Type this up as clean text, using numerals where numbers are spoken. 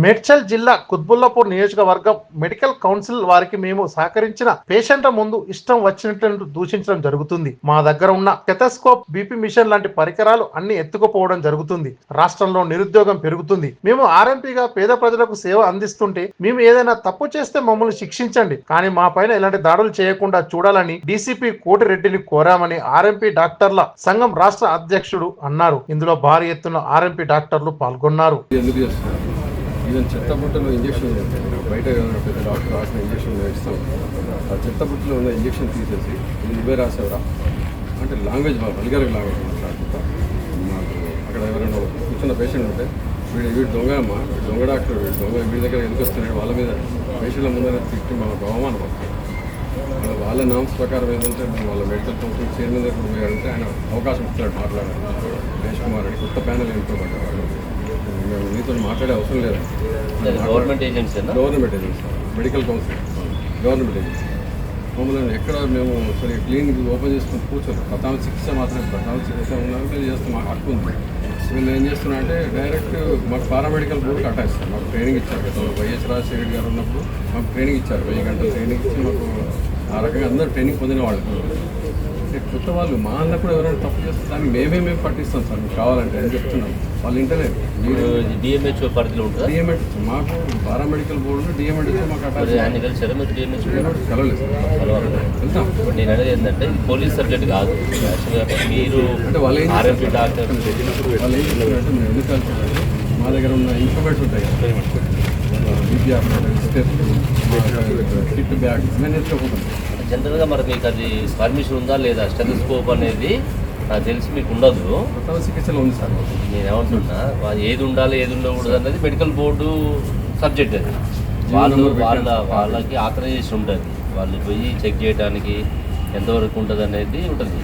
మేడ్చల్ జిల్లా కుత్బుల్లాపూర్ నియోజకవర్గం medical council వారికి మేము సహకరించిన పేషెంట్ల ముందు ఇష్టం వచ్చినట్లు దూషించడం జరుగుతుంది. మా దగ్గర ఉన్న స్టెథోస్కోప్, బీపీ మిషన్ లాంటి పరికరాలు అన్ని ఎత్తుకుపోవడం జరుగుతుంది. రాష్ట్రంలో నిరుద్యోగం పెరుగుతుంది. మేము ఆర్ఎంపీగా పేద ప్రజలకు సేవ అందిస్తుంటే మేము ఏదైనా తప్పు చేస్తే మమ్మల్ని శిక్షించండి, కానీ మా పైన ఎలాంటి దాడులు చేయకుండా చూడాలని డీసీపీ కోటిరెడ్డిని కోరామని ఆర్ఎంపీ డాక్టర్ల సంఘం రాష్ట్ర అధ్యక్షుడు అన్నారు. ఇందులో భారీ ఎత్తున ఆర్ఎంపీ డాక్టర్లు పాల్గొన్నారు. ఈవెన్ చెత్తబుట్టలో ఇంజక్షన్ బయట పెద్ద డాక్టర్ రాసిన ఇంజక్షన్ ఇస్తాం. ఆ చెత్తబుట్టలో ఉన్న ఇంజక్షన్ తీసేసి నువ్వే రాసేవరా అంటే లాంగ్వేజ్ వల్గర్ లాంగ్వేజ్ మాట్లాడుకుంటా. మాకు అక్కడ ఎవరైనా కూర్చున్న పేషెంట్ ఉంటే వీడు దొంగ అమ్మ, దొంగ డాక్టర్, వీడి దగ్గర ఎందుకు వస్తున్నాడు, వాళ్ళ మీద పేషెంట్ల ముందర తిట్టి మనకు అవమానం పడుతుంది. వాళ్ళ నామ్స్ ప్రకారం ఏంటంటే మేము వాళ్ళ మెడికల్ కౌన్సిల్ చైర్మన్ దగ్గర పోయారంటే ఆయన అవకాశం ఇస్తాడు మాట్లాడాలి. మహేష్ కుమార్ అని కొత్త ప్యానల్ ఎన్నుకోబడ్డారు. మేము మీతో మాట్లాడే అవసరం లేదు. Government agency medical council government agency మమ్మల్ని ఎక్కడ మేము సరే క్లినిక్ ఓపెన్ చేసుకుని కూర్చోరు. ప్రధాన చికిత్స మాత్రమే ప్రధాన చికిత్స ఉన్నారంటే చేస్తాం. మాకు హక్కు ఉంది. వీళ్ళు ఏం చేస్తున్నా అంటే డైరెక్ట్ మాకు పారామెడికల్ బోర్డుకి అటాయిస్తారు. మాకు ట్రైనింగ్ ఇచ్చారు. గతంలో వైఎస్ రాజశేఖర గారు ఉన్నప్పుడు మాకు ట్రైనింగ్ ఇచ్చారు. 1000 గంటలు ట్రైనింగ్ ఇచ్చి మాకు ఆ రకంగా అందరూ ట్రైనింగ్ పొందిన వాళ్ళు. కొత్త వాళ్ళు మా అన్న కూడా ఎవరైనా తప్పు చేస్తే దాన్ని మేము పట్టిస్తాం సార్. మీకు కావాలంటే అని చెప్తున్నాం. వాళ్ళు ఇంటలేదు. మీరు డిఎంహెచ్ఓ పరిధిలో ఉంటుంది. డిఎంహెచ్ మాకు పారామెడికల్ బోర్డు డిఎంహెచ్ఓ మాకు అటాచ్ కలవలేదు సార్. వెళ్తాం. నేను అనేది ఏంటంటే ఇది పోలీస్ సబ్జెక్ట్ కాదు. మీరు అంటే వాళ్ళు ఆర్ఎంపీ డాక్టర్ వాళ్ళు ఏం చేస్తారంటే మేము ఎందుకు వెళ్తామంటే మా దగ్గర ఉన్న ఇన్స్ట్రుమెంట్స్ ఉంటాయి కదా, బీపీఆర్ కిట్ బ్యాగ్ మేము ఎత్తుకోపోతాం. జనరల్గా మరి మీకు అది పర్మిషన్ ఉందా లేదా? స్టెథోస్కోప్ అనేది నాకు తెలిసి మీకు ఉండదు. ప్రథమ చికిత్సలో ఉంది సార్. నేను ఏమంటున్నా, ఏది ఉండాలి ఏది ఉండకూడదు అనేది మెడికల్ బోర్డు సబ్జెక్ట్. అది వాళ్ళకి ఆథరైజేషన్ ఉంటుంది. వాళ్ళు పోయి చెక్ చేయడానికి ఎంతవరకు ఉంటుంది అనేది ఉంటుంది.